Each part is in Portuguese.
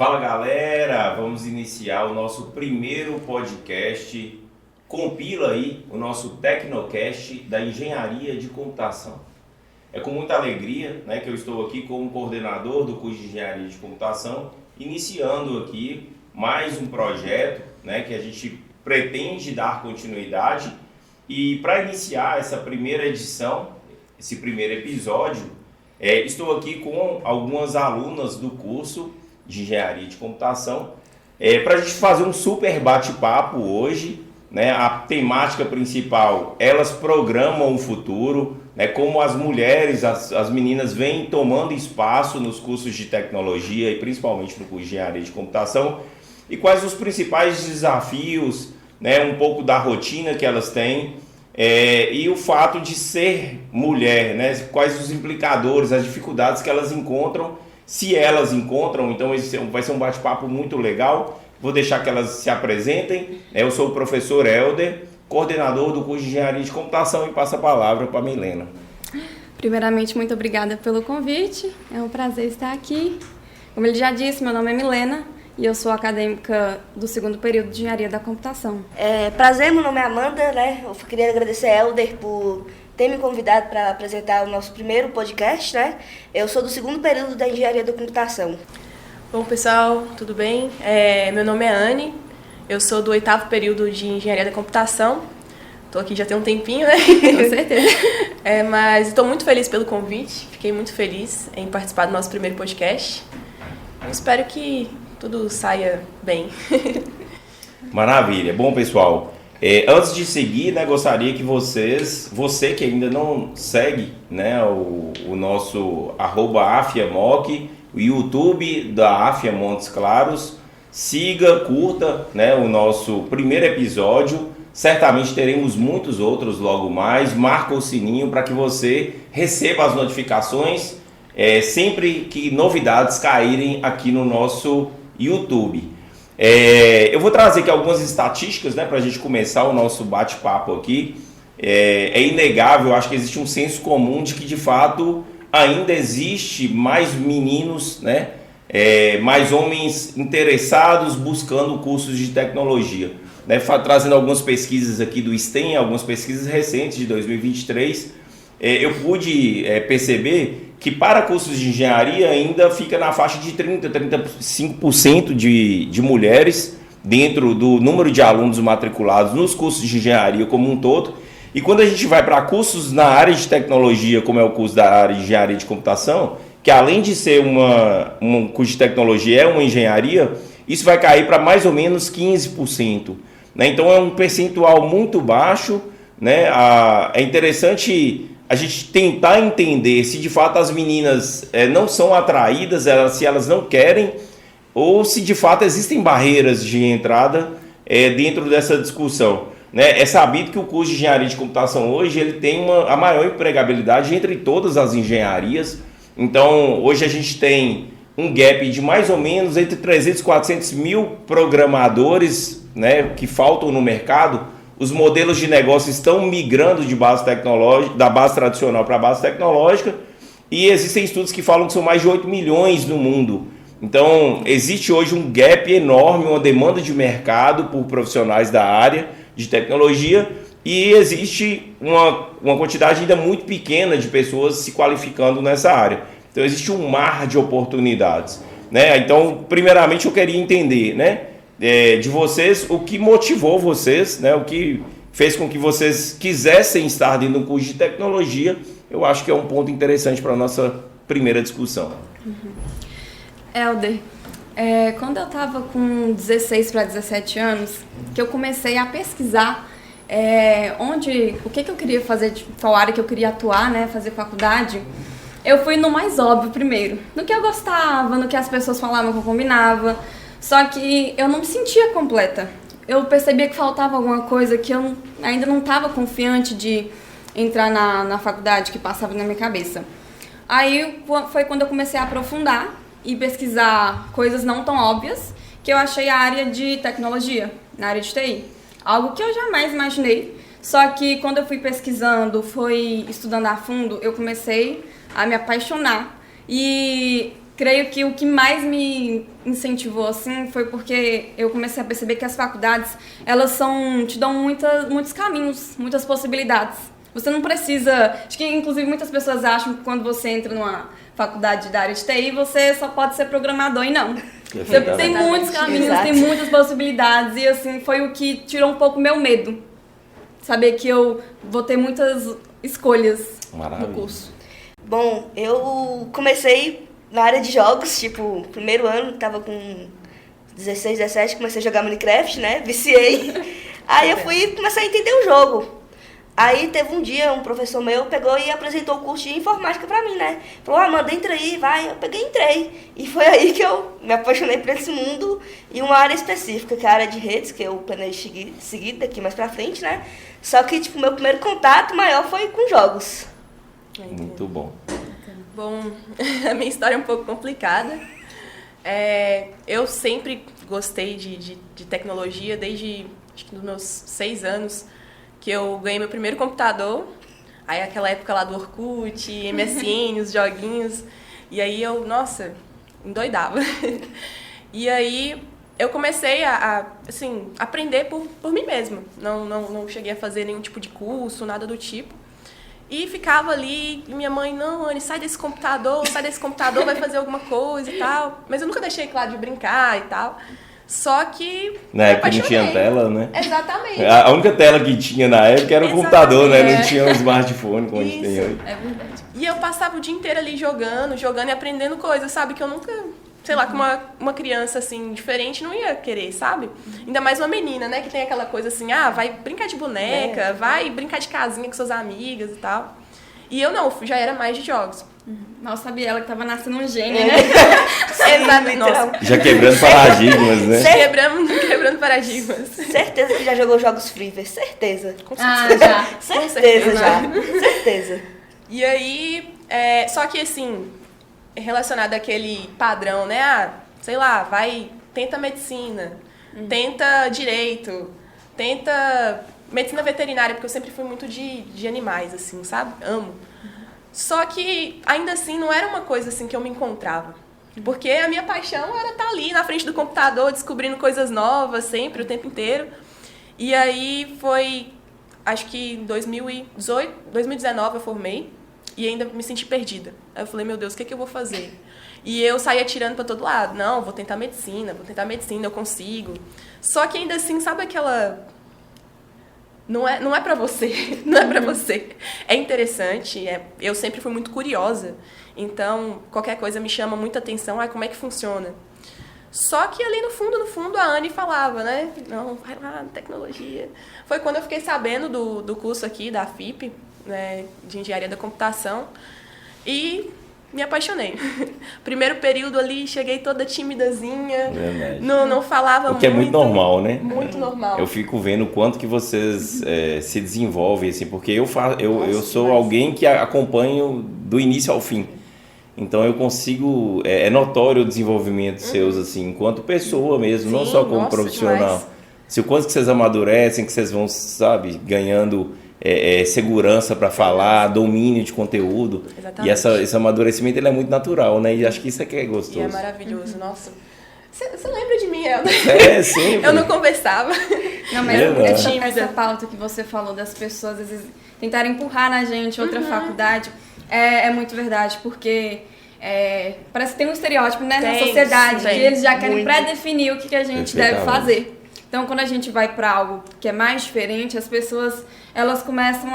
Fala galera, vamos iniciar o nosso primeiro podcast. Compila aí o nosso Tecnocast da Engenharia de Computação. É com muita alegria, que eu estou aqui como coordenador do curso de Engenharia de Computação, iniciando aqui mais um projeto, que a gente pretende dar continuidade. E para iniciar essa primeira edição, esse primeiro episódio, estou aqui com algumas alunas do curso de Engenharia de Computação para a gente fazer um super bate-papo hoje. A temática principal, elas programam o futuro, como as mulheres, as meninas vêm tomando espaço nos cursos de tecnologia e principalmente no curso de Engenharia de Computação, e quais os principais desafios, um pouco da rotina que elas têm, e o fato de ser mulher, quais os implicadores, as dificuldades que elas encontram, se elas encontram. Então vai ser um bate-papo muito legal. Vou deixar que elas se apresentem. Eu sou o professor Helder, coordenador do curso de Engenharia de Computação, e passo a palavra para a Milena. Primeiramente, muito obrigada pelo convite. É um prazer estar aqui. Como ele já disse, meu nome é Milena e eu sou acadêmica do segundo período de Engenharia da Computação. Prazer, meu nome é Amanda, Eu queria agradecer a Helder por ter me convidado para apresentar o nosso primeiro podcast, Eu sou do segundo período da Engenharia da Computação. Bom, pessoal, tudo bem? Meu nome é Anne, eu sou do 8º período de Engenharia da Computação. Estou aqui já tem um tempinho, Com certeza. Mas estou muito feliz pelo convite, fiquei muito feliz em participar do nosso primeiro podcast. Eu espero que tudo saia bem. Maravilha. Bom, pessoal, antes de seguir, gostaria que você que ainda não segue o nosso @AfiaMoc, o YouTube da Afia Montes Claros, siga, curta o nosso primeiro episódio. Certamente teremos muitos outros logo mais. Marca o sininho para que você receba as notificações sempre que novidades caírem aqui no nosso YouTube. Eu vou trazer aqui algumas estatísticas para a gente começar o nosso bate-papo aqui. É inegável, acho que existe um senso comum de que de fato ainda existe mais meninos, mais homens interessados buscando cursos de tecnologia. Trazendo algumas pesquisas aqui do STEM, algumas pesquisas recentes de 2023, eu pude perceber que para cursos de engenharia ainda fica na faixa de 35% de mulheres dentro do número de alunos matriculados nos cursos de engenharia como um todo. E quando a gente vai para cursos na área de tecnologia, como é o curso da área de engenharia de computação, que além de ser um curso de tecnologia, é uma engenharia, isso vai cair para mais ou menos 15%. Então é um percentual muito baixo. É interessante a gente tentar entender se de fato as meninas não são atraídas, se elas não querem, ou se de fato existem barreiras de entrada dentro dessa discussão. É sabido que o curso de engenharia de computação hoje ele tem a maior empregabilidade entre todas as engenharias. Então hoje a gente tem um gap de mais ou menos entre 300 e 400 mil programadores que faltam no mercado. Os modelos de negócio estão migrando de base tecnológica, da base tradicional para a base tecnológica, e existem estudos que falam que são mais de 8 milhões no mundo. Então existe hoje um gap enorme, uma demanda de mercado por profissionais da área de tecnologia, e existe uma quantidade ainda muito pequena de pessoas se qualificando nessa área. Então existe um mar de oportunidades. Então, primeiramente eu queria entender de vocês o que motivou vocês, o que fez com que vocês quisessem estar dentro do curso de tecnologia. Eu acho que é um ponto interessante para a nossa primeira discussão. Helder, quando eu estava com 16 para 17 anos, que eu comecei a pesquisar o que eu queria fazer, qual área que eu queria atuar, fazer faculdade, eu fui no mais óbvio primeiro, no que eu gostava, no que as pessoas falavam que eu combinava, só que eu não me sentia completa. Eu percebia que faltava alguma coisa, que eu ainda não estava confiante de entrar na faculdade que passava na minha cabeça. Aí foi quando eu comecei a aprofundar e pesquisar coisas não tão óbvias, que eu achei a área de tecnologia, na área de TI. Algo que eu jamais imaginei, só que quando eu fui pesquisando, fui estudando a fundo, eu comecei a me apaixonar. E creio que o que mais me incentivou, assim, foi porque eu comecei a perceber que as faculdades, elas te dão muitos caminhos, muitas possibilidades. Você não precisa... Acho que, inclusive, muitas pessoas acham que quando você entra numa faculdade da área de TI, você só pode ser programador, e não. Você tem muitos caminhos, Exato. tem muitas possibilidades, e, assim, foi o que tirou um pouco o meu medo. Saber que eu vou ter muitas escolhas no curso. Bom, eu comecei na área de jogos, tipo, primeiro ano, tava com 16, 17, comecei a jogar Minecraft, né? Viciei. Aí eu comecei a entender o jogo. Aí teve um dia, um professor meu pegou e apresentou o curso de informática pra mim, né? Falou, Amanda, entra aí, vai. Eu peguei e entrei. E foi aí que eu me apaixonei por esse mundo e uma área específica, que é a área de redes, que eu planejo seguir daqui mais pra frente, né? Só que, tipo, meu primeiro contato maior foi com jogos. Muito bom. Bom, a minha história é um pouco complicada. Eu sempre gostei de tecnologia, desde acho que dos meus 6 anos, que eu ganhei meu primeiro computador. Aí aquela época lá do Orkut, MSN, os joguinhos. E aí eu, nossa, endoidava. E aí eu comecei assim, aprender por mim mesma. Não cheguei a fazer nenhum tipo de curso, nada do tipo. E ficava ali, e minha mãe, não, Anny, sai desse computador, vai fazer alguma coisa e tal. Mas eu nunca deixei, claro, de brincar e tal. Só que... Na época não tinha tela, né? Exatamente. A única tela que tinha na época era o computador, né? Não É. tinha um smartphone como a gente tem Isso. hoje. É verdade. E eu passava o dia inteiro ali jogando e aprendendo coisas, sabe? Que eu nunca, sei lá, com uma criança assim, diferente, não ia querer, sabe? Ainda mais uma menina, né? Que tem aquela coisa assim, vai brincar de boneca, vai brincar de casinha com suas amigas e tal. E eu não, já era mais de jogos. Mal sabia ela que tava nascendo um gênio, né? Exato, nossa. Já quebrando paradigmas, né? Quebrando paradigmas. Certeza que já jogou jogos Free, certeza. Com Ah, certeza. já. Certeza já. Certeza. E aí, só que assim, relacionado àquele padrão, né? Sei lá, tenta medicina, tenta direito, tenta medicina veterinária, porque eu sempre fui muito de animais, assim, sabe? Amo. Só que, ainda assim, não era uma coisa assim que eu me encontrava. Porque a minha paixão era estar ali na frente do computador, descobrindo coisas novas sempre, o tempo inteiro. E aí foi, acho que em 2019 eu formei e ainda me senti perdida. Aí eu falei, meu Deus, o que eu vou fazer? E eu saí atirando para todo lado. Não, vou tentar medicina, eu consigo. Só que ainda assim, sabe aquela... Não é pra você, não é pra você. É interessante, eu sempre fui muito curiosa. Então, qualquer coisa me chama muita atenção. Como é que funciona? Só que ali no fundo, a Anny falava, né? Não, vai lá, tecnologia. Foi quando eu fiquei sabendo do curso aqui, da FIP, né, de Engenharia da Computação. E me apaixonei. Primeiro período ali, cheguei toda timidazinha. Verdade. Não falava muito. O que é muito normal, né? Muito normal. Eu fico vendo o quanto que vocês se desenvolvem, assim, porque eu sou demais. alguém que acompanho do início ao fim. Então eu consigo, é notório o desenvolvimento seus, assim, enquanto pessoa mesmo, não Sim, só como nossa, profissional. demais. Se o quanto que vocês amadurecem, que vocês vão, sabe, ganhando segurança para falar, domínio de conteúdo. Exatamente. E esse amadurecimento ele é muito natural, né? E acho que isso é que é gostoso. E é maravilhoso, nossa. Você lembra de mim, Elda? Sempre. Eu não conversava. Não, mas Verdade. essa pauta que você falou das pessoas, às vezes, tentarem empurrar na gente outra faculdade, é muito verdade, porque parece que tem um estereótipo, né, na Tem, sociedade, tem. que eles já querem Muito. pré-definir o que a gente deve Perfeitamente. fazer. Então, quando a gente vai para algo que é mais diferente, as pessoas, elas começam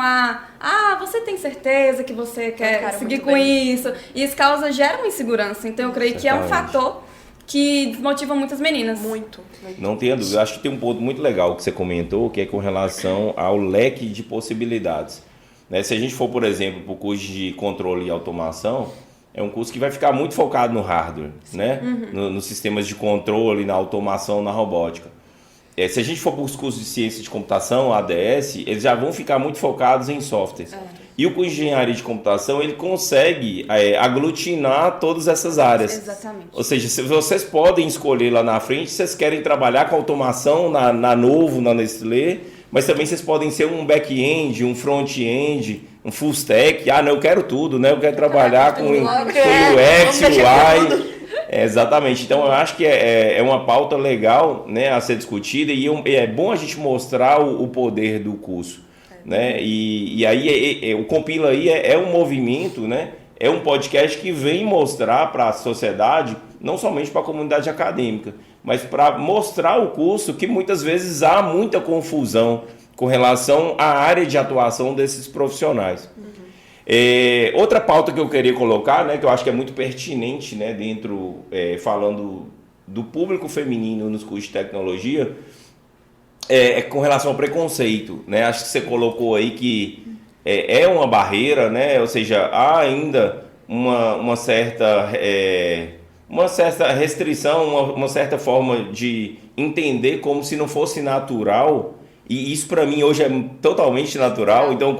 você tem certeza que você quer Cara, seguir muito com bem. isso? E isso gera uma insegurança. Então, eu creio que é um Exatamente. fator que desmotiva muitas meninas. Muito. Não tenha dúvida. Eu acho que tem um ponto muito legal que você comentou, que é com relação ao leque de possibilidades. Né? Se a gente for, por exemplo, para o curso de controle e automação, é um curso que vai ficar muito focado no hardware, né? Nos sistemas de controle, na automação, na robótica. Se a gente for para os cursos de ciência de computação, ADS, eles já vão ficar muito focados em softwares. E o curso de engenharia de computação, ele consegue aglutinar todas essas áreas. Exatamente. Ou seja, vocês podem escolher lá na frente se vocês querem trabalhar com automação na Novo, na Nestlé, mas também vocês podem ser um back-end, um front-end, um full stack. Não, eu quero tudo, né? Eu quero trabalhar com o UX, vamos UI, mexer com Exatamente. Então, eu acho que é uma pauta legal, né, a ser discutida e é bom a gente mostrar o poder do curso. Né? E aí, o Compila aí é um movimento, né? É um podcast que vem mostrar para a sociedade, não somente para a comunidade acadêmica, mas para mostrar o curso que muitas vezes há muita confusão com relação à área de atuação desses profissionais. Outra pauta que eu queria colocar, né, que eu acho que é muito pertinente, né, dentro, falando do público feminino nos cursos de tecnologia, é com relação ao preconceito. Né? Acho que você colocou aí que é uma barreira, né? Ou seja, há ainda uma certa restrição, uma certa forma de entender como se não fosse natural. E isso para mim hoje é totalmente natural. Então,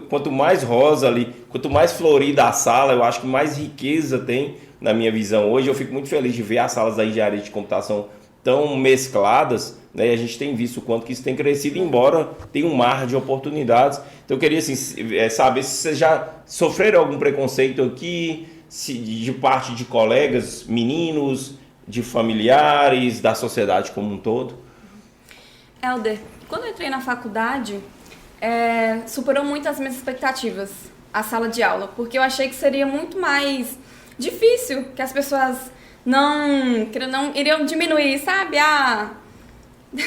quanto mais rosa ali, quanto mais florida a sala, eu acho que mais riqueza tem na minha visão hoje. Eu fico muito feliz de ver as salas da engenharia de computação tão mescladas, né? E a gente tem visto o quanto que isso tem crescido, embora tenha um mar de oportunidades. Então eu queria assim, saber se vocês já sofreram algum preconceito aqui, de parte de colegas, meninos, de familiares, da sociedade como um todo. Helder, quando eu entrei na faculdade, superou muito as minhas expectativas, a sala de aula, porque eu achei que seria muito mais difícil, que as pessoas não iriam diminuir, sabe?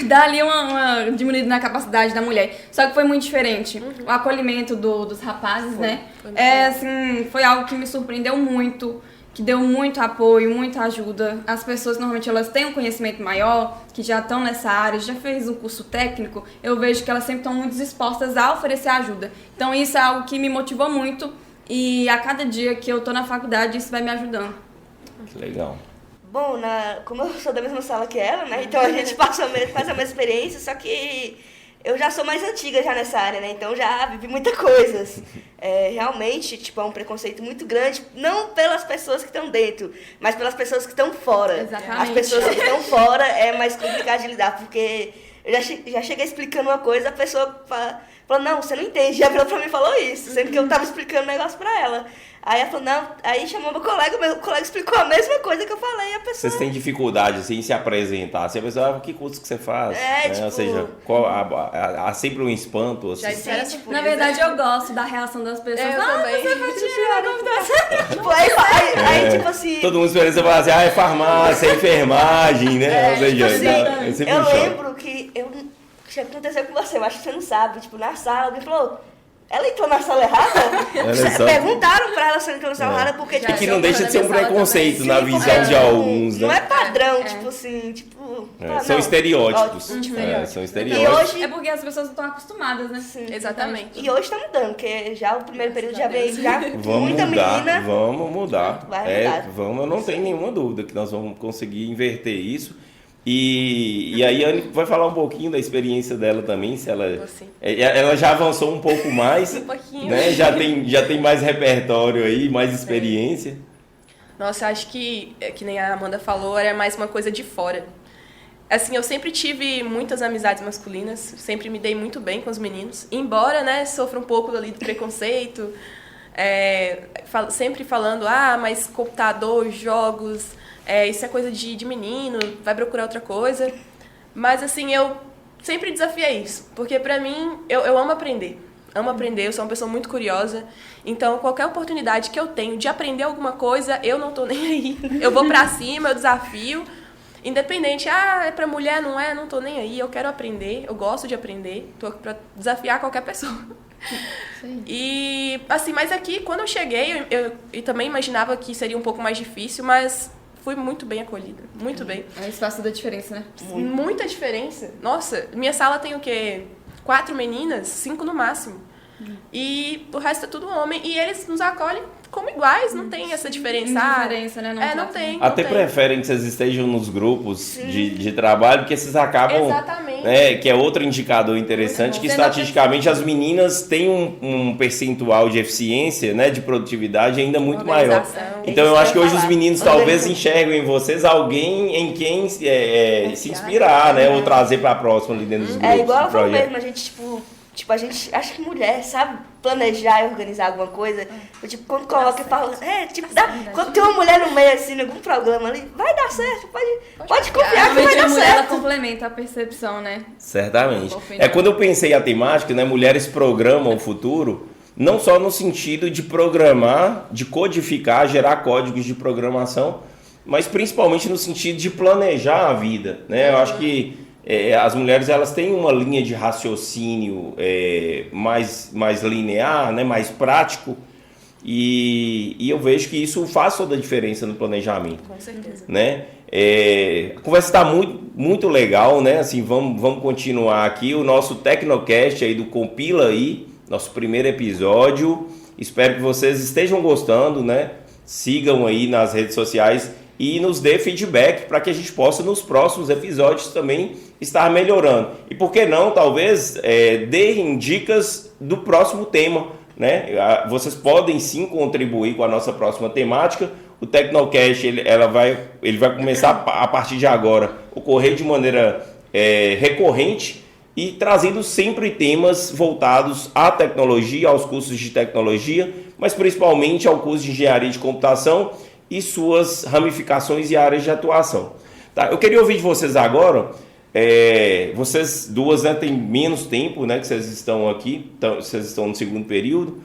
Dar ali uma diminuída na capacidade da mulher. Só que foi muito diferente. O acolhimento dos rapazes, né? Foi algo que me surpreendeu muito, que deu muito apoio, muita ajuda. As pessoas, normalmente, elas têm um conhecimento maior, que já estão nessa área, já fez um curso técnico. Eu vejo que elas sempre estão muito dispostas a oferecer ajuda. Então, isso é algo que me motivou muito. E a cada dia que eu estou na faculdade, isso vai me ajudando. Legal. Bom, como eu sou da mesma sala que ela, né? Então a gente faz a mesma experiência, só que eu já sou mais antiga já nessa área, né? Então já vivi muita coisa. Realmente, tipo, é um preconceito muito grande, não pelas pessoas que estão dentro, mas pelas pessoas que estão fora. Exatamente. As pessoas que estão fora é mais complicado de lidar, porque eu já cheguei explicando uma coisa, a pessoa falou, não, você não entende, já virou pra mim e falou isso, sendo que eu tava explicando um negócio pra ela. Aí ela falou, não, aí chamou meu colega explicou a mesma coisa que eu falei, e a pessoa... Vocês têm dificuldade assim, em se apresentar? Você pensa, que curso que você faz? Tipo... Ou seja, há sempre um espanto? Assim. Tipo, na verdade, eu gosto da reação das pessoas. Eu também. Você faz engenharia. Tipo, aí, tipo assim... Todo mundo esperando você falar assim, é farmácia, é enfermagem, né? Ou seja, tipo assim, eu choque. lembro que já aconteceu com você, eu acho que você não sabe, tipo, na sala, alguém falou... Ela entrou na sala errada? Perguntaram pra ela se ela entrou na sala errada, porque... Tipo, que não deixa de ser um preconceito na visão de alguns, né? Não é padrão, tipo assim, são estereótipos. São estereótipos. É porque as pessoas não estão acostumadas, né? Sim. Exatamente. E hoje tá mudando, porque já o primeiro período já veio Vamos muita mudar, menina... Vamos mudar. Vai mudar. Eu não tenho nenhuma dúvida que nós vamos conseguir inverter isso. E aí a Anne vai falar um pouquinho da experiência dela também, se ela já avançou um pouco mais, um pouquinho. Né? Já tem mais repertório aí, mais experiência. Nossa, acho que nem a Amanda falou, era mais uma coisa de fora. Assim, eu sempre tive muitas amizades masculinas, sempre me dei muito bem com os meninos, embora, né, sofra um pouco ali do preconceito, sempre falando, mas computador, jogos... isso é coisa de menino, vai procurar outra coisa. Mas, assim, eu sempre desafiei isso. Porque, pra mim, eu amo aprender. Eu sou uma pessoa muito curiosa. Então, qualquer oportunidade que eu tenho de aprender alguma coisa, eu não tô nem aí. Eu vou pra cima, eu desafio. Independente, é pra mulher, não tô nem aí. Eu quero aprender, eu gosto de aprender. Tô aqui pra desafiar qualquer pessoa. Sim. E, assim, mas aqui, quando eu cheguei, eu também imaginava que seria um pouco mais difícil, mas... fui muito bem acolhida, muito bem. Isso faz toda a diferença, né? Muita diferença. Nossa, minha sala tem o quê? 4 meninas, 5 no máximo. E o resto é tudo homem. E eles nos acolhem como iguais, não tem essa diferença. Diferença, né? Não tem. Até preferem que vocês estejam nos grupos de trabalho, porque vocês acabam... Exatamente. Que é outro indicador interessante, que estatisticamente as meninas têm um percentual de eficiência, né, de produtividade ainda muito maior. Então eu acho que hoje os meninos talvez enxergam em vocês alguém em quem se inspirar, né, ou trazer para a próxima ali dentro dos grupos. Igual a mesmo, a gente, tipo, a gente acha que mulher sabe planejar e organizar alguma coisa. Tipo, quando coloca e fala, quando tem uma mulher no meio, assim, em algum programa ali, vai dar certo, pode confiar que vai dar a mulher ela certo. complementa a percepção, né? Certamente. Quando eu pensei a temática, né, mulheres programam o futuro, não só no sentido de programar, de codificar, gerar códigos de programação, mas principalmente no sentido de planejar a vida, né? Eu acho que as mulheres elas têm uma linha de raciocínio mais linear, né, mais prático, e eu vejo que isso faz toda a diferença no planejamento. Com certeza. Né? A conversa está muito legal, né? Assim, vamos continuar aqui o nosso Tecnocast aí do Compila aí, nosso primeiro episódio. Espero que vocês estejam gostando, né? Sigam aí nas redes sociais e nos dê feedback para que a gente possa nos próximos episódios também estar melhorando. E por que não, talvez, deem dicas do próximo tema, né? Vocês podem sim contribuir com a nossa próxima temática. O Tecnocast ele vai começar a partir de agora, ocorrer de maneira recorrente e trazendo sempre temas voltados à tecnologia, aos cursos de tecnologia, mas principalmente ao curso de engenharia de computação e suas ramificações e áreas de atuação. Tá? Eu queria ouvir de vocês agora, vocês duas, né, têm menos tempo, né, que vocês estão aqui, vocês estão no segundo período,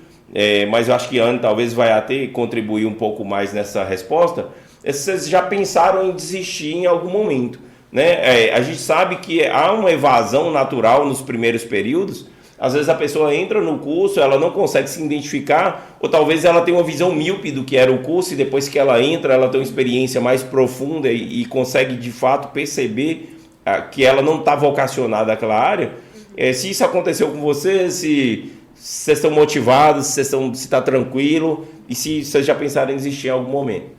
mas eu acho que a Ana talvez vai até contribuir um pouco mais nessa resposta. Vocês já pensaram em desistir em algum momento, né? A gente sabe que há uma evasão natural nos primeiros períodos. Às vezes a pessoa entra no curso, ela não consegue se identificar, ou talvez ela tenha uma visão míope do que era o curso e depois que ela entra, ela tem uma experiência mais profunda e consegue de fato perceber que ela não está vocacionada àquela área. Se isso aconteceu com você, se vocês estão motivados, se está tranquilo e se vocês já pensaram em desistir em algum momento.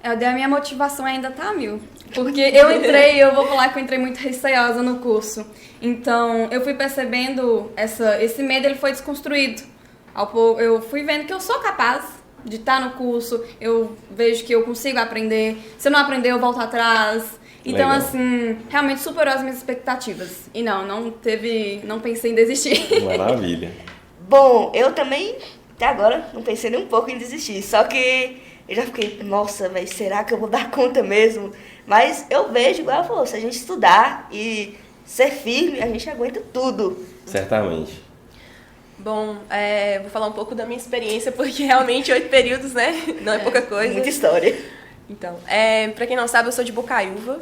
A minha motivação ainda tá 1000. Porque eu vou falar que eu entrei muito receosa no curso. Então, eu fui percebendo esse medo, ele foi desconstruído. Eu fui vendo que eu sou capaz de estar no curso, eu vejo que eu consigo aprender. Se eu não aprender, eu volto atrás. Então, legal. Assim, realmente superou as minhas expectativas. E não pensei em desistir. Maravilha. Bom, eu também, até agora, não pensei nem um pouco em desistir. Só que eu já fiquei, nossa, mas será que eu vou dar conta mesmo? Mas eu vejo, igual ela falou, se a gente estudar e ser firme, a gente aguenta tudo. Certamente. Bom, vou falar um pouco da minha experiência, porque realmente 8 períodos, né? Não é pouca coisa. Muita história. Então, pra quem não sabe, eu sou de Bocaiúva.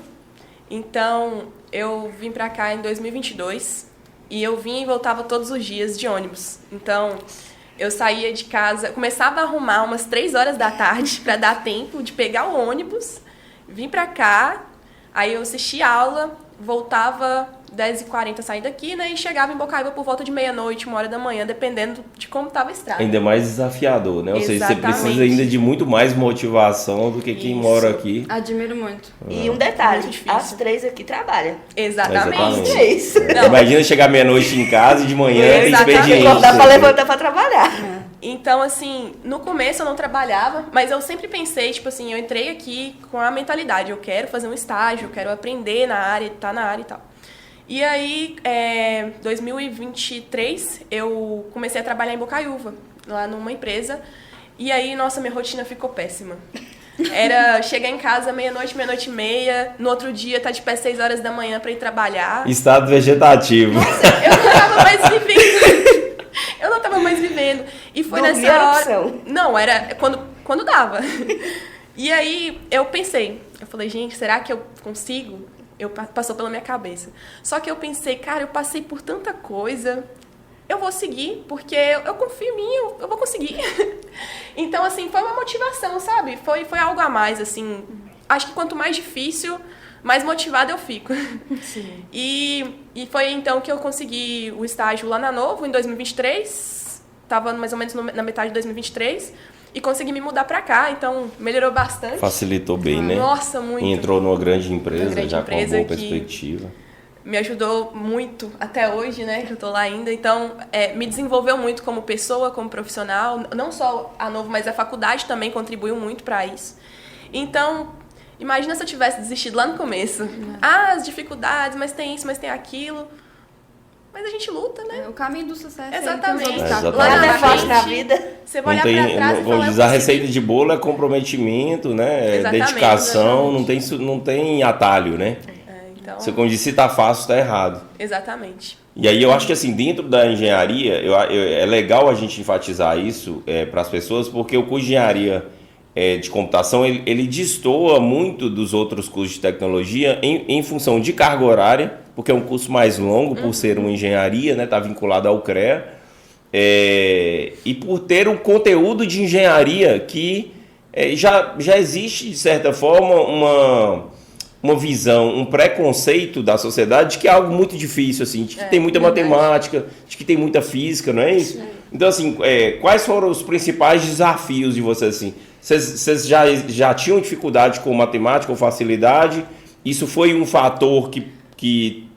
Então, eu vim pra cá em 2022 e eu vim e voltava todos os dias de ônibus. Então, eu saía de casa, começava a arrumar umas 3 horas da tarde pra dar tempo de pegar o ônibus, vim pra cá, aí eu assistia aula, voltava 10h40 saindo daqui, né? E chegava em Bocaiúva por volta de meia-noite, 1h da manhã, dependendo de como estava a estrada. Ainda mais desafiador, né? Ou seja, você precisa ainda de muito mais motivação do que quem mora aqui. Admiro muito. E um detalhe, as 3 aqui trabalham. Exatamente. É isso. Imagina chegar meia-noite em casa e de manhã tem expediente. Acordar pra levantar pra trabalhar. Então, assim, no começo eu não trabalhava, mas eu sempre pensei, tipo assim, eu entrei aqui com a mentalidade, eu quero fazer um estágio, eu quero aprender na área, estar na área e tal. E aí, 2023, eu comecei a trabalhar em Bocaiúva, lá numa empresa, e aí, nossa, minha rotina ficou péssima. Era chegar em casa meia-noite, meia-noite e meia, no outro dia tá de pé 6 horas da manhã pra ir trabalhar. Estado vegetativo. Nossa, eu não tava mais vivendo. Eu não tava mais vivendo. E foi dormir nessa hora... opção. Não, era quando dava. E aí eu pensei, eu falei, gente, será que eu consigo? Passou pela minha cabeça. Só que eu pensei, cara, eu passei por tanta coisa, eu vou seguir, porque eu confio em mim, eu vou conseguir. Então, assim, foi uma motivação, sabe? Foi algo a mais, assim. Acho que quanto mais difícil, mais motivada eu fico. Sim. E foi então que eu consegui o estágio lá na Novo, em 2023. Tava mais ou menos na metade de 2023. E consegui me mudar pra cá, então melhorou bastante. Facilitou bem, né? Nossa, muito. E entrou numa grande empresa, uma grande já empresa com uma boa perspectiva. Me ajudou muito até hoje, né? Que eu tô lá ainda. Então, me desenvolveu muito como pessoa, como profissional. Não só a Novo, mas a faculdade também contribuiu muito pra isso. Então, imagina se eu tivesse desistido lá no começo. As dificuldades, mas tem isso, mas tem aquilo. Mas a gente luta, né? O caminho do sucesso Exatamente. é que os outros Exatamente. Nada é fácil na frente, vida. Você vai Não olhar tem, pra trás e como falar, diz, eu a consegui. receita de bolo é comprometimento, né? Exatamente, Dedicação, não tem atalho, né? Então, Você, como disse, se tá fácil, tá errado. exatamente. E aí eu acho que assim, dentro da engenharia, é legal a gente enfatizar isso para as pessoas, porque o curso de engenharia de computação, ele destoa muito dos outros cursos de tecnologia em função de carga horária, porque é um curso mais longo, por ser uma engenharia, né? Tá vinculado ao CREA, e por ter um conteúdo de engenharia que já existe, de certa forma, uma visão, um preconceito da sociedade de que é algo muito difícil, assim, de que tem muita matemática, de que tem muita física, não é isso? Então, assim, quais foram os principais desafios de vocês, assim? Vocês já tinham dificuldade com matemática, com facilidade? Isso foi um fator que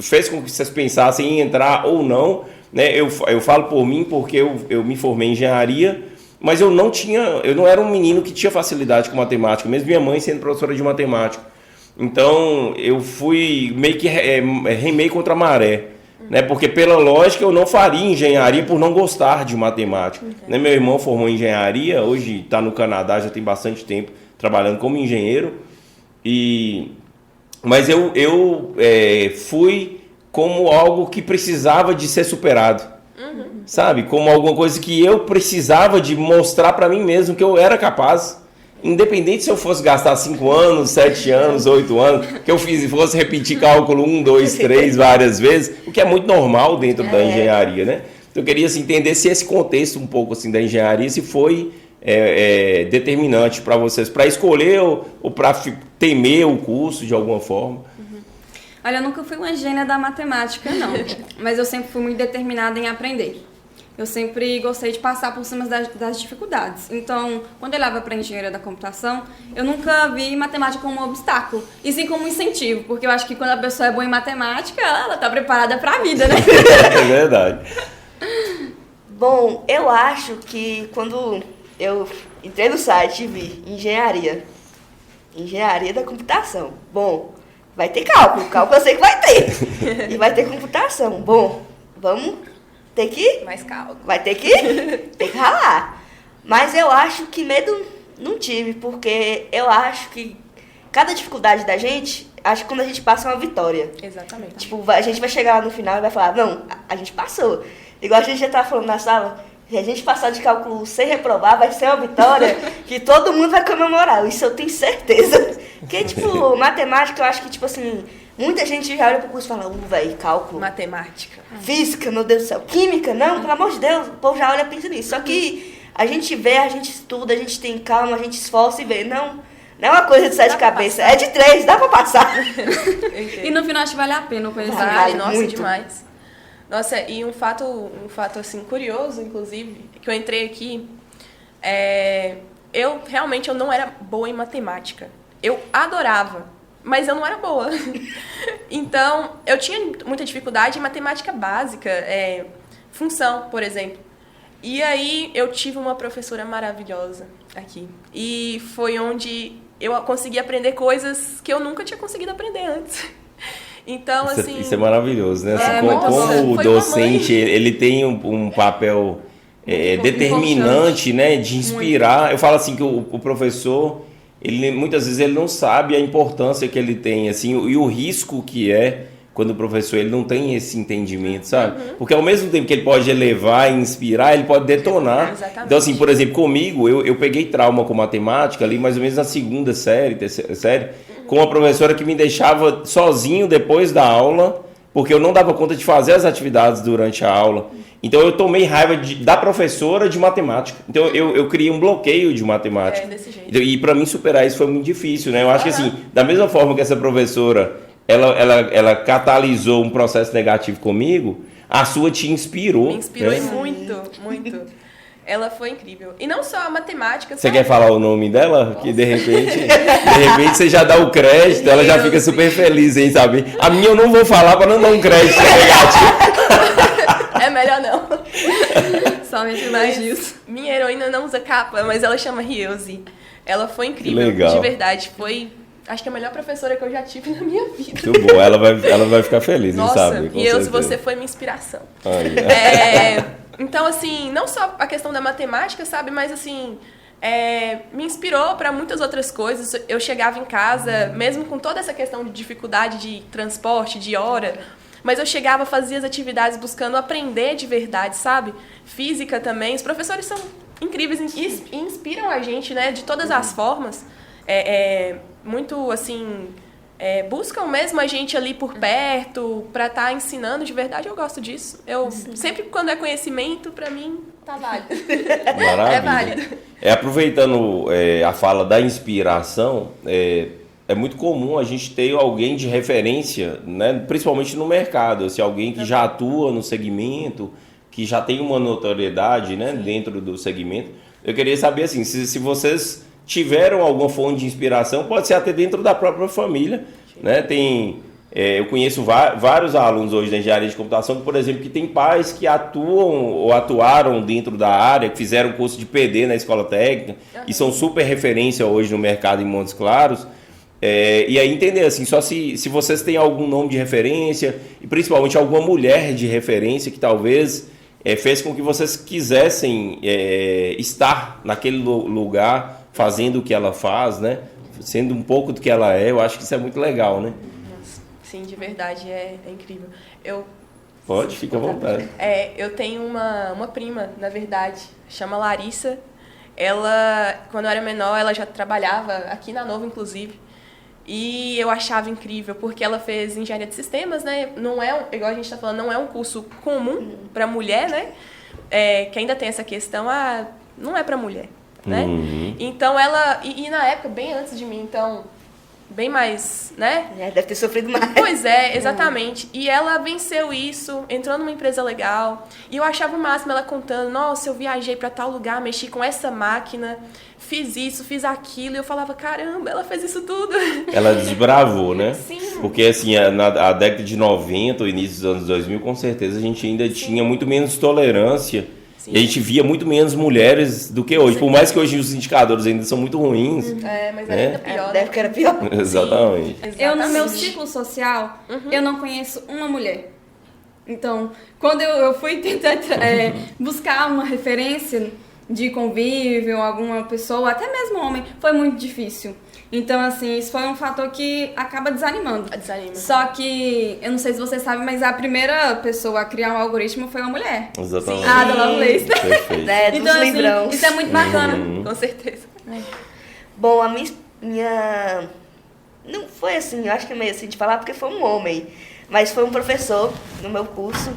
fez com que vocês pensassem em entrar ou não, né? Eu falo por mim porque eu me formei em engenharia, mas eu não era um menino que tinha facilidade com matemática, mesmo minha mãe sendo professora de matemática. Então, eu fui meio que remei contra a maré, né? Porque pela lógica eu não faria engenharia por não gostar de matemática. Né? Meu irmão formou em engenharia, hoje está no Canadá, já tem bastante tempo trabalhando como engenheiro. Mas eu fui como algo que precisava de ser superado, sabe? Como alguma coisa que eu precisava de mostrar para mim mesmo que eu era capaz. Independente se eu fosse gastar 5 anos, 7 anos, 8 anos, que eu fosse repetir cálculo 1, 2, 3 várias vezes, o que é muito normal dentro da engenharia, né? Então eu queria assim, entender se esse contexto um pouco assim, da engenharia se foi determinante para vocês, para escolher ou para temer o curso de alguma forma. Olha, eu nunca fui uma gênia da matemática, não. Mas eu sempre fui muito determinada em aprender. Eu sempre gostei de passar por cima das dificuldades. Então, quando eu olhava para a engenharia da computação, eu nunca vi matemática como um obstáculo, e sim como um incentivo, porque eu acho que quando a pessoa é boa em matemática, ela está preparada para a vida, né? É verdade. Bom, eu acho que quando eu entrei no site e vi engenharia da computação, bom, vai ter cálculo eu sei que vai ter, e vai ter computação, bom, vamos ter que... Mais calma. Vai ter que ralar. Mas eu acho que medo não tive, porque eu acho que cada dificuldade da gente, acho que quando a gente passa é uma vitória. Exatamente. Tipo, a gente vai chegar lá no final e vai falar, não, a gente passou. Igual a gente já tava falando na sala, se a gente passar de cálculo sem reprovar, vai ser uma vitória que todo mundo vai comemorar. Isso eu tenho certeza. Porque, tipo, matemática, eu acho que, tipo assim, muita gente já olha pro curso e fala, velho, cálculo. Matemática. Física, meu Deus do céu. Química, não, pelo amor de Deus. O povo já olha e pensa nisso. Só que a gente vê, a gente estuda, a gente tem calma, a gente esforça e vê. Não é uma coisa de 7 cabeças, é de 3, dá pra passar. E no final acho que vale a pena o conhecimento. Vale, Nossa, muito. demais. Nossa, e um fato assim, curioso, inclusive, que eu entrei aqui, eu realmente não era boa em matemática. Eu adorava, mas eu não era boa. Então, eu tinha muita dificuldade em matemática básica, função, por exemplo. E aí, eu tive uma professora maravilhosa aqui. E foi onde eu consegui aprender coisas que eu nunca tinha conseguido aprender antes. Então, assim... Isso é maravilhoso, né? Assim, nossa, como o foi docente, ele tem um papel determinante, né? De inspirar. Muito. Eu falo assim que o professor, muitas vezes ele não sabe a importância que ele tem, assim, e o risco que é quando o professor ele não tem esse entendimento, sabe? Porque ao mesmo tempo que ele pode elevar e inspirar, ele pode detonar. Exatamente. Então, assim, por exemplo, comigo, eu peguei trauma com matemática ali mais ou menos na segunda série, terceira série, com uma professora que me deixava sozinho depois da aula, porque eu não dava conta de fazer as atividades durante a aula. Então, eu tomei raiva da professora de matemática. Então, eu criei um bloqueio de matemática. Desse jeito. E para mim superar isso foi muito difícil, né? Eu acho que, assim, da mesma forma que essa professora... Ela catalisou um processo negativo comigo, a sua te inspirou. Me inspirou né? muito, muito. Ela foi incrível. E não só a matemática. Você quer falar o nome dela? Nossa. Que de repente você já dá o crédito, ela já fica super feliz em saber. A minha eu não vou falar para não dar um crédito negativo. É melhor não. Somente elogios. Minha heroína não usa capa, mas ela chama Ryuzi. Ela foi incrível. Legal. De verdade, foi... acho que é a melhor professora que eu já tive na minha vida. Muito bom, ela vai ficar feliz em Nossa, saber, com e certeza. você foi minha inspiração. Aí, Então, assim, não só a questão da matemática, sabe? Mas, assim, me inspirou para muitas outras coisas. Eu chegava em casa, mesmo com toda essa questão de dificuldade de transporte, de hora, mas eu chegava, fazia as atividades buscando aprender de verdade, sabe? Física também. Os professores são incríveis e inspiram a gente, né? De todas as formas. Muito, assim... buscam mesmo a gente ali por perto para estar ensinando de verdade. Eu gosto disso. Eu sempre quando é conhecimento, para mim, tá válido. maravilha. É válido. Aproveitando a fala da inspiração, é muito comum a gente ter alguém de referência, né, principalmente no mercado, assim, alguém que já atua no segmento, que já tem uma notoriedade, né, dentro do segmento. Eu queria saber assim, se vocês tiveram alguma fonte de inspiração, pode ser até dentro da própria família, né? Eu conheço vários alunos hoje da engenharia de computação, por exemplo, que tem pais que atuam ou atuaram dentro da área, que fizeram curso de PD na escola técnica e são super referência hoje no mercado em Montes Claros. E aí entender assim, só se vocês têm algum nome de referência e principalmente alguma mulher de referência que talvez fez com que vocês quisessem estar naquele lugar fazendo o que ela faz, né? Sendo um pouco do que ela é, eu acho que isso é muito legal, né? Sim, de verdade, é incrível. Pode, fica à vontade. Eu tenho uma prima, na verdade, chama Larissa. Ela, quando eu era menor, ela já trabalhava aqui na Nova, inclusive. E eu achava incrível, porque ela fez engenharia de sistemas, né? Não é, igual a gente está falando, não é um curso comum para mulher, né? Que ainda tem essa questão, não é para mulher. Né? Então ela, e na época, bem antes de mim, então, bem mais, né? Deve ter sofrido mais. Pois é, exatamente. E ela venceu isso, entrou numa empresa legal, e eu achava o máximo ela contando, nossa, eu viajei pra tal lugar, mexi com essa máquina, fiz isso, fiz aquilo, e eu falava, caramba, ela fez isso tudo. Ela desbravou, né? Sim. Porque assim, a década de 90, o início dos anos 2000, com certeza a gente ainda tinha muito menos tolerância. Sim. E a gente via muito menos mulheres do que hoje. Sim. Por mais que hoje os indicadores ainda são muito ruins. Mas ainda pior. Deve que era pior. Exatamente. Eu, no meu ciclo social, eu não conheço uma mulher. Então, quando eu fui tentar buscar uma referência de convívio, alguma pessoa, até mesmo homem, foi muito difícil. Então, assim, isso foi um fator que acaba desanimando. Desanima. Só que, eu não sei se vocês sabem, mas a primeira pessoa a criar um algoritmo foi uma mulher. Exatamente. A Ada Lovelace. Perfeito. Então, assim, isso é muito bacana. Com certeza. Bom, a minha... Não foi assim, eu acho que é meio assim de falar, porque foi um homem. Mas foi um professor no meu curso,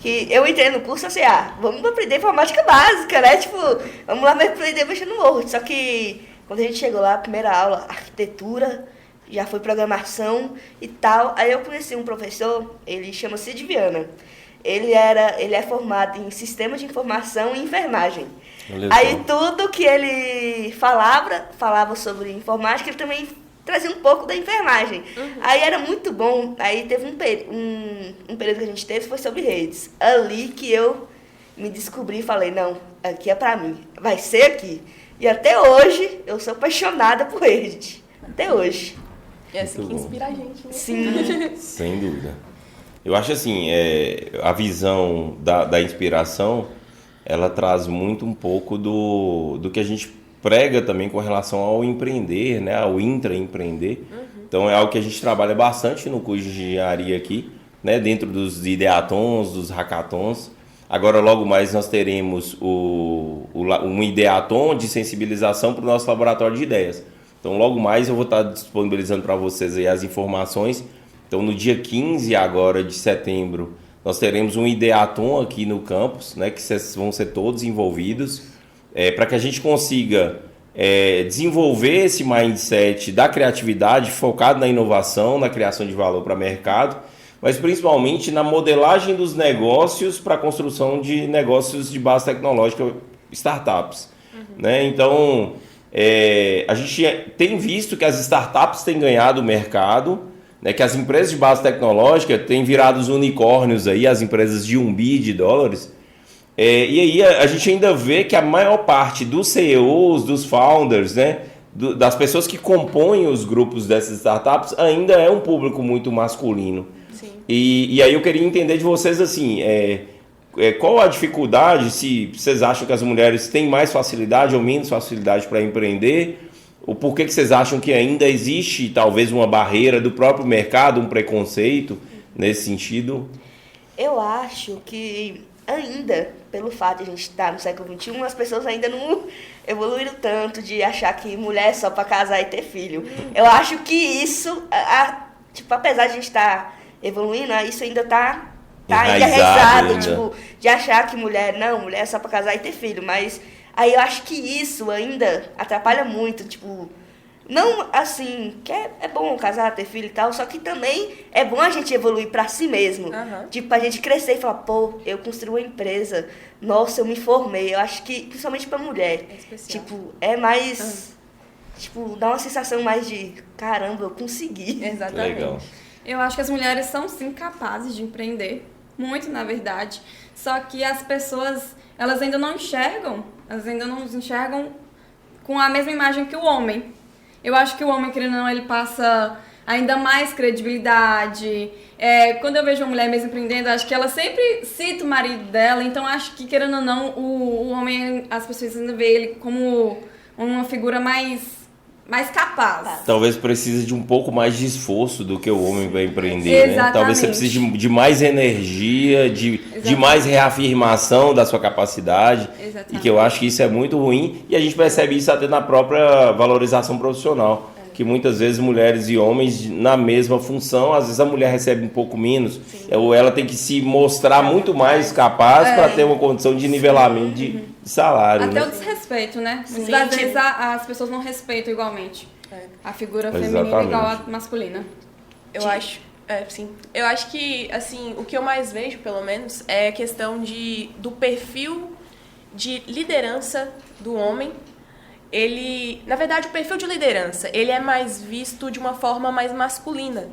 que eu entrei no curso assim, vamos aprender informática básica, né? Tipo, vamos lá aprender mexer no Word. Só que quando a gente chegou lá, a primeira aula, arquitetura, já foi programação e tal. Aí eu conheci um professor, ele chama Cid Viana. Ele é formado em Sistema de Informação e Enfermagem. Aí tudo que ele falava sobre informática, ele também trazia um pouco da enfermagem. Aí era muito bom. Aí teve um período que a gente teve, foi sobre redes. Ali que eu me descobri e falei, não, aqui é pra mim, vai ser aqui. E até hoje, eu sou apaixonada por rede. Até hoje. É assim que inspira a gente, né? Sim. Sem dúvida. Eu acho assim, a visão da inspiração, ela traz muito um pouco do que a gente prega também com relação ao empreender, né? Ao intraempreender. Então é algo que a gente trabalha bastante no curso de engenharia aqui, né? Dentro dos ideatons, dos hackathons. Agora, logo mais, nós teremos um ideaton de sensibilização para o nosso laboratório de ideias. Então, logo mais, eu vou estar disponibilizando para vocês aí as informações. Então, no dia 15 agora de setembro, nós teremos um ideaton aqui no campus, né, que vão ser todos envolvidos, para que a gente consiga desenvolver esse mindset da criatividade focado na inovação, na criação de valor para o mercado, mas principalmente na modelagem dos negócios para a construção de negócios de base tecnológica, startups. Né? Então, a gente tem visto que as startups têm ganhado o mercado, né? Que as empresas de base tecnológica têm virado os unicórnios, aí, as empresas de $1 bilhão. E aí a gente ainda vê que a maior parte dos CEOs, dos founders, né, das pessoas que compõem os grupos dessas startups ainda é um público muito masculino. Sim. E aí eu queria entender de vocês assim, qual a dificuldade, se vocês acham que as mulheres têm mais facilidade ou menos facilidade para empreender, ou por que vocês acham que ainda existe talvez uma barreira do próprio mercado, um preconceito nesse sentido? Eu acho que ainda, pelo fato de a gente estar no século XXI, as pessoas ainda não evoluíram tanto de achar que mulher é só para casar e ter filho. Eu acho que isso, tipo, apesar de a gente estar evoluindo, isso ainda tá enraizado, ainda. tipo, de achar que mulher é só para casar e ter filho. Mas aí eu acho que isso ainda atrapalha muito, tipo, não assim, que é bom casar, ter filho e tal, só que também é bom a gente evoluir pra si mesmo. Uhum. Tipo, a gente crescer e falar, pô, eu construí uma empresa, nossa, eu me formei. Eu acho que, principalmente pra mulher, É especial. tipo, é mais, tipo, dá uma sensação mais de, caramba, eu consegui. Exatamente. Legal. Eu acho que as mulheres são sim capazes de empreender, muito na verdade, só que as pessoas, elas ainda não enxergam com a mesma imagem que o homem. Eu acho que o homem, querendo ou não, ele passa ainda mais credibilidade. Quando eu vejo uma mulher mesmo empreendendo, acho que ela sempre cita o marido dela, então acho que, querendo ou não, o homem, as pessoas ainda veem ele como uma figura mais capaz. Talvez precise de um pouco mais de esforço do que o homem vai empreender, né? Exatamente. Talvez você precise de mais energia, de mais reafirmação da sua capacidade. Exatamente. E que eu acho que isso é muito ruim. E a gente percebe isso até na própria valorização profissional. Que muitas vezes mulheres e homens na mesma função, às vezes a mulher recebe um pouco menos. Ou ela tem que se mostrar muito mais capaz para ter uma condição de nivelamento de salário. Até né? o desrespeito, né? Sim, Muitas tipo- vezes as pessoas não respeitam igualmente a figura feminina Exatamente. igual a masculina. Eu acho, sim. Eu acho que, assim, o que eu mais vejo, pelo menos, é a questão do perfil de liderança do homem. Ele, na verdade, o perfil de liderança, ele é mais visto de uma forma mais masculina.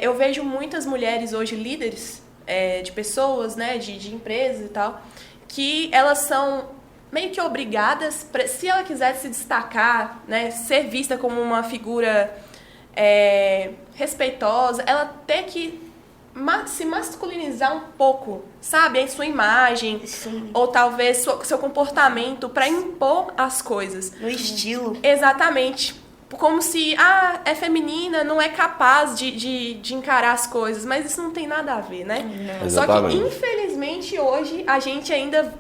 Eu vejo muitas mulheres hoje líderes de pessoas, né, de empresas e tal, que elas são meio que obrigadas, se ela quiser se destacar, né, ser vista como uma figura respeitosa, ela tem que se masculinizar um pouco, sabe? Em sua imagem, Sim. ou talvez seu comportamento para impor as coisas. No estilo. Exatamente. Como se, é feminina, não é capaz de encarar as coisas, mas isso não tem nada a ver, né? Não. Só que, Exatamente. infelizmente, hoje a gente ainda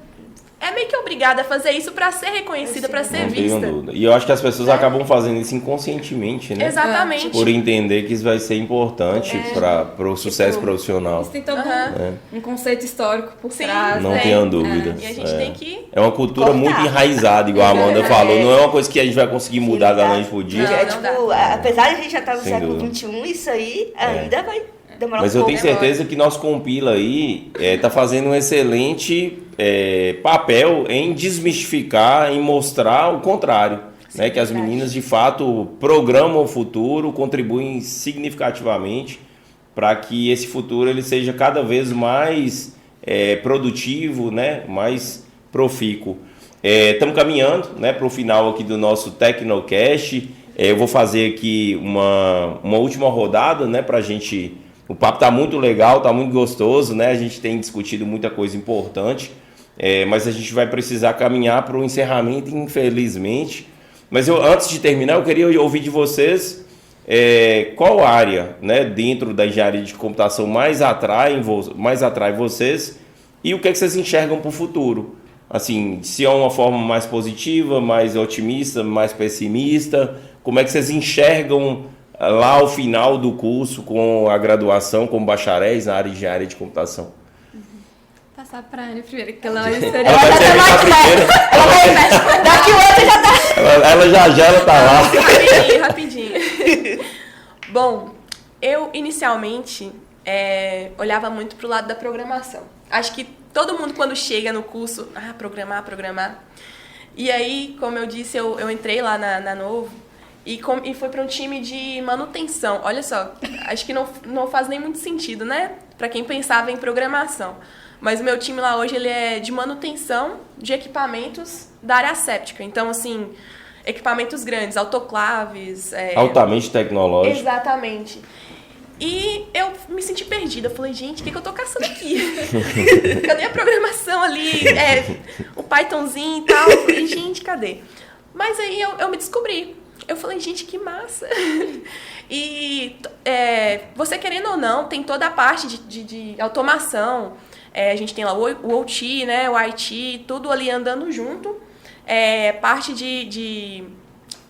é meio que obrigada a fazer isso para ser reconhecida, para ser Não tenho vista. dúvida. E eu acho que as pessoas acabam fazendo isso inconscientemente, né? Exatamente. Por entender que isso vai ser importante para o sucesso profissional. Isso tem todo Aham. um conceito histórico por Sim. trás. Não né? tenha dúvida. E a gente tem que... É uma cultura Cortar. muito enraizada, igual a Amanda falou. Não é uma coisa que a gente vai conseguir mudar da noite pro dia. Não, Tipo, dá. apesar de a gente já estar no Sem século dúvida. XXI, isso aí ainda vai demorar Mas um eu pouco. tenho certeza que nosso compila aí tá fazendo um excelente papel em desmistificar, em mostrar o contrário. Né? Que as meninas, de fato, programam o futuro, contribuem significativamente para que esse futuro ele seja cada vez mais produtivo, né? Mais profícuo. Estamos caminhando, né, para o final aqui do nosso Tecnocast. Eu vou fazer aqui uma última rodada, né, para a gente... O papo está muito legal, está muito gostoso, né? A gente tem discutido muita coisa importante, mas a gente vai precisar caminhar para o encerramento, infelizmente. Mas antes de terminar, eu queria ouvir de vocês qual área, né, dentro da engenharia de computação mais atrai vocês e o que é que vocês enxergam para o futuro. Assim, se é uma forma mais positiva, mais otimista, mais pessimista, como é que vocês enxergam lá ao final do curso, com a graduação, como bacharéis na área de engenharia de computação? Passar pra Anne primeiro, que ela é Ela experiente. vai terminar primeiro. Daqui o outro já tá. Ela tá lá. Rapidinho. Bom, eu inicialmente olhava muito pro lado da programação. Acho que todo mundo quando chega no curso, programar. E aí, como eu disse, eu entrei lá na Novo e fui para um time de manutenção. Olha só, acho que não faz nem muito sentido, né? Para quem pensava em programação. Mas o meu time lá hoje ele é de manutenção de equipamentos da área séptica. Então, assim, equipamentos grandes, autoclaves. Altamente tecnológico. Exatamente. E eu me senti perdida. Eu falei, gente, o que eu tô caçando aqui? Cadê a programação ali? O Pythonzinho e tal. Eu falei, gente, cadê? Mas aí eu me descobri. Eu falei, gente, que massa. E você querendo ou não, tem toda a parte de automação. A gente tem lá o OT, né, o IT, tudo ali andando junto. Parte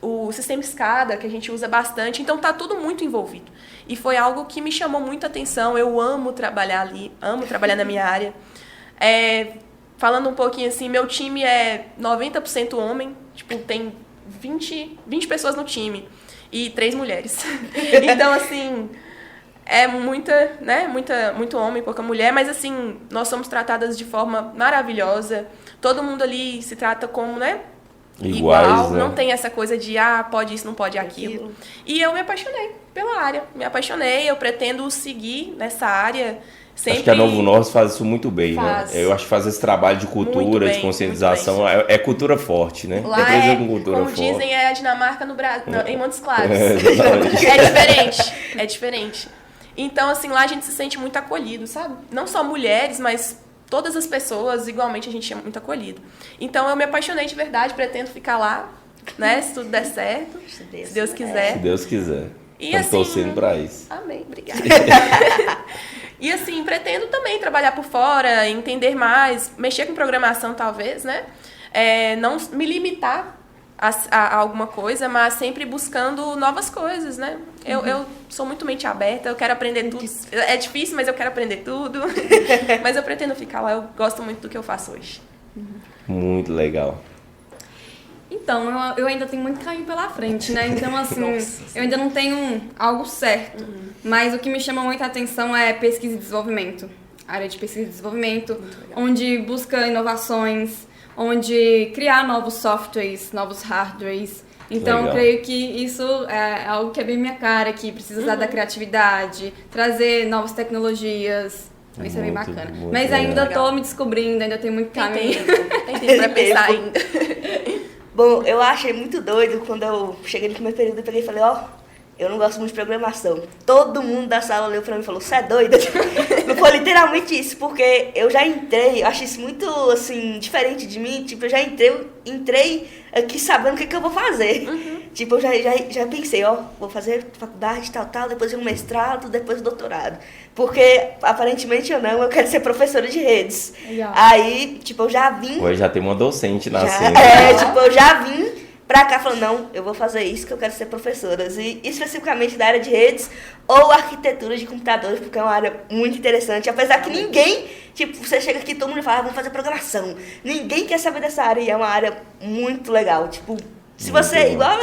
o sistema SCADA, que a gente usa bastante. Então, tá tudo muito envolvido. E foi algo que me chamou muita atenção. Eu amo trabalhar ali, amo trabalhar na minha área. Falando um pouquinho assim, meu time é 90% homem. Tipo, tem 20 pessoas no time e 3 mulheres. Então, assim, é muito homem, pouca mulher. Mas, assim, nós somos tratadas de forma maravilhosa. Todo mundo ali se trata como, né? Igual, né? Não tem essa coisa de, pode isso, não pode aquilo. E eu me apaixonei pela área. Eu pretendo seguir nessa área. Sempre... Acho que a Novo Norte faz isso muito bem, né? Eu acho que faz esse trabalho de cultura, de conscientização. É cultura forte, né? Lá com cultura como forte. dizem, é a Dinamarca no Brasil, em Montes Claros. É diferente. Então, assim, lá a gente se sente muito acolhido, sabe? Não só mulheres, mas todas as pessoas, igualmente, a gente é muito acolhido. Então, eu me apaixonei de verdade, pretendo ficar lá, né? Se tudo der certo, se Deus quiser. Se Deus quiser. E estamos assim, torcendo para isso. Amém, obrigada. E assim, pretendo também trabalhar por fora, entender mais, mexer com programação talvez, né? Não me limitar a alguma coisa, mas sempre buscando novas coisas, né? Eu sou muito mente aberta, eu quero aprender tudo. É difícil, mas eu quero aprender tudo. Mas eu pretendo ficar lá, eu gosto muito do que eu faço hoje. Muito legal. Então, eu ainda tenho muito caminho pela frente, né? Então, assim, eu ainda não tenho algo certo. Mas o que me chama muita atenção é pesquisa e desenvolvimento. A área de pesquisa e desenvolvimento, onde busca inovações, onde criar novos softwares, novos hardwares. Então, eu creio que isso é algo que é bem minha cara, que precisa usar da criatividade, trazer novas tecnologias. Então, isso é bem bacana. Mas ainda estou me descobrindo, ainda tem muito caminho. Tem tempo pra pensar ainda. Bom, eu achei muito doido quando eu cheguei no primeiro período, eu peguei e falei, eu não gosto muito de programação. Todo mundo da sala olhou pra mim e falou, você é doida? Não foi literalmente isso, porque eu já entrei, eu achei isso muito, assim, diferente de mim. Tipo, eu já entrei aqui sabendo o que eu vou fazer. Tipo, eu já pensei, vou fazer faculdade, tal, depois um mestrado, depois doutorado. Porque, aparentemente ou não, eu quero ser professora de redes. Legal. Aí, tipo, eu já vim... Hoje já tem uma docente nascendo. Tipo, eu já vim pra cá falando, não, eu vou fazer isso que eu quero ser professora. E especificamente da área de redes ou arquitetura de computadores, porque é uma área muito interessante. Apesar que ninguém, tipo, você chega aqui e todo mundo fala, vamos fazer programação. Ninguém quer saber dessa área e é uma área muito legal. Tipo, se você, igual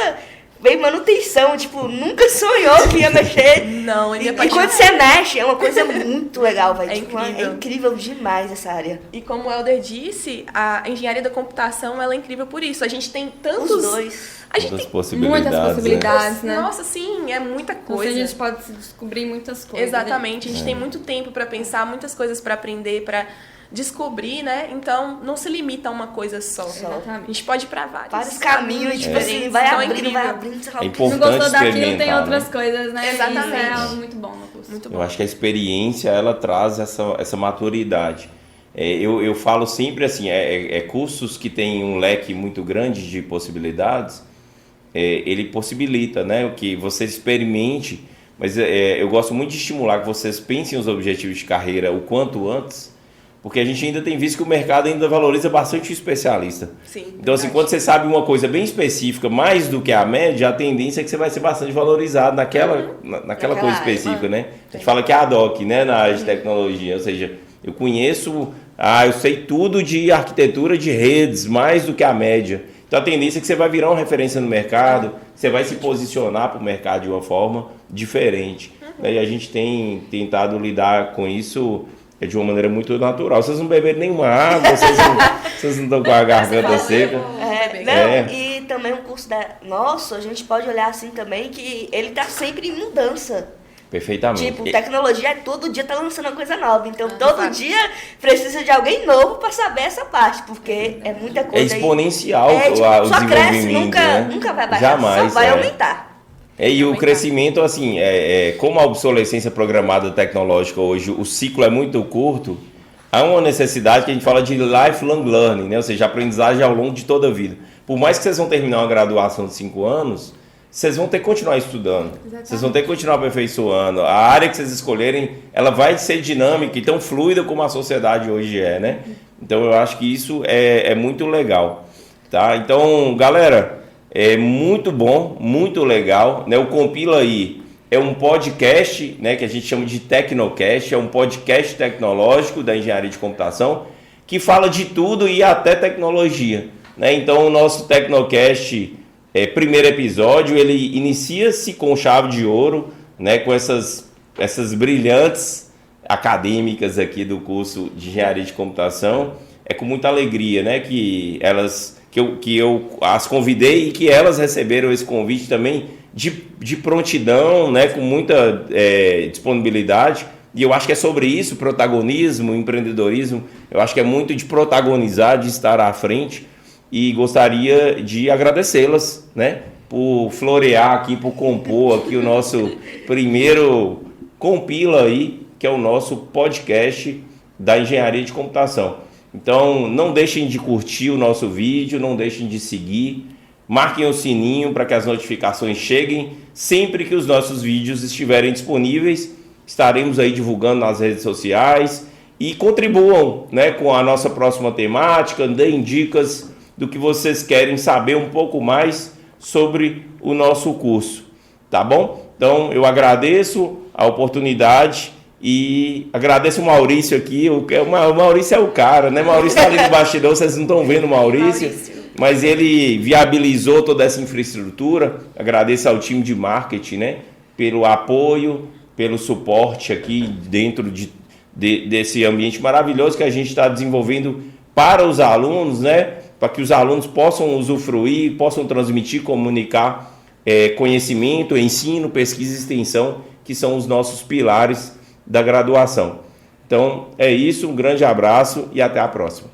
bem manutenção, tipo, nunca sonhou que ia mexer. Não, e quando você mexe, é uma coisa muito legal, velho. É tipo, incrível. É incrível demais essa área. E como o Helder disse, a engenharia da computação ela é incrível por isso. A gente tem tantos... Os dois. A gente Muitas tem possibilidades. Muitas possibilidades, né? Nossa, sim, é muita Então, coisa. a gente pode descobrir muitas coisas. Exatamente, a gente tem muito tempo pra pensar, muitas coisas pra aprender, pra descobrir, né? Então, não se limita a uma coisa só. Exatamente. A gente pode ir pra vários caminhos, tipo assim, vai Então, abrindo, vai incrível. abrindo, sei lá É o quê. Não gostou importante daquilo, tem experimentar, outras né? coisas, né? Exatamente. Isso é algo muito bom no curso. Muito bom. Eu acho que a experiência, ela traz essa maturidade. Eu falo sempre assim, cursos que têm um leque muito grande de possibilidades, ele possibilita, né, que você experimente, mas eu gosto muito de estimular que vocês pensem os objetivos de carreira o quanto antes, porque a gente ainda tem visto que o mercado ainda valoriza bastante o especialista. Sim, então, assim, verdade. quando você sabe uma coisa bem específica, mais do que a média, a tendência é que você vai ser bastante valorizado naquela coisa específica, né? A gente fala que é ad hoc, né, na área de tecnologia, ou seja, eu conheço, eu sei tudo de arquitetura de redes, mais do que a média. Então, a tendência é que você vai virar uma referência no mercado, você vai se posicionar para o mercado de uma forma diferente. E a gente tem tentado lidar com isso de uma maneira muito natural. Vocês não beberam nenhuma água, vocês não estão com a garganta seca. E também o curso nosso, a gente pode olhar assim também, que ele tá sempre em mudança. Perfeitamente. Tipo, tecnologia todo dia tá lançando uma coisa nova. Então, todo dia precisa de alguém novo para saber essa parte, porque é muita coisa. É exponencial tipo, o só desenvolvimento, cresce, né? nunca vai baixar, Jamais, só vai aumentar. E o crescimento, assim, como a obsolescência programada tecnológica hoje, o ciclo é muito curto, há uma necessidade que a gente fala de lifelong learning, né? Ou seja, aprendizagem ao longo de toda a vida. Por mais que vocês vão terminar uma graduação de 5 anos, vocês vão ter que continuar estudando. Exatamente. Vocês vão ter que continuar aperfeiçoando. A área que vocês escolherem, ela vai ser dinâmica e tão fluida como a sociedade hoje é, né? Então, eu acho que isso é muito legal, tá? Então, galera, é muito bom, muito legal, né? O Compila aí é um podcast, né, que a gente chama de Tecnocast, é um podcast tecnológico da engenharia de computação que fala de tudo e até tecnologia, né? Então, o nosso Tecnocast, primeiro episódio, ele inicia-se com chave de ouro, né, com essas brilhantes acadêmicas aqui do curso de engenharia de computação. É com muita alegria, né, que eu as convidei e que elas receberam esse convite também de prontidão, né, com muita disponibilidade. E eu acho que é sobre isso, protagonismo, empreendedorismo. Eu acho que é muito de protagonizar, de estar à frente. E gostaria de agradecê-las, né, por florear aqui, por compor aqui o nosso primeiro Compila aí, que é o nosso podcast da engenharia de computação. Então, não deixem de curtir o nosso vídeo, não deixem de seguir, marquem o sininho para que as notificações cheguem. Sempre que os nossos vídeos estiverem disponíveis, estaremos aí divulgando nas redes sociais e contribuam, né, com a nossa próxima temática, deem dicas do que vocês querem saber um pouco mais sobre o nosso curso, tá bom? Então, eu agradeço a oportunidade e agradeço o Maurício aqui. O Maurício é o cara, né? O Maurício está ali no bastidor, vocês não estão vendo o Maurício, mas ele viabilizou toda essa infraestrutura. Agradeço ao time de marketing, né, pelo apoio, pelo suporte aqui dentro desse ambiente maravilhoso que a gente está desenvolvendo para os alunos, né? Para que os alunos possam usufruir, possam transmitir, comunicar conhecimento, ensino, pesquisa e extensão, que são os nossos pilares da graduação. Então, é isso, um grande abraço e até a próxima.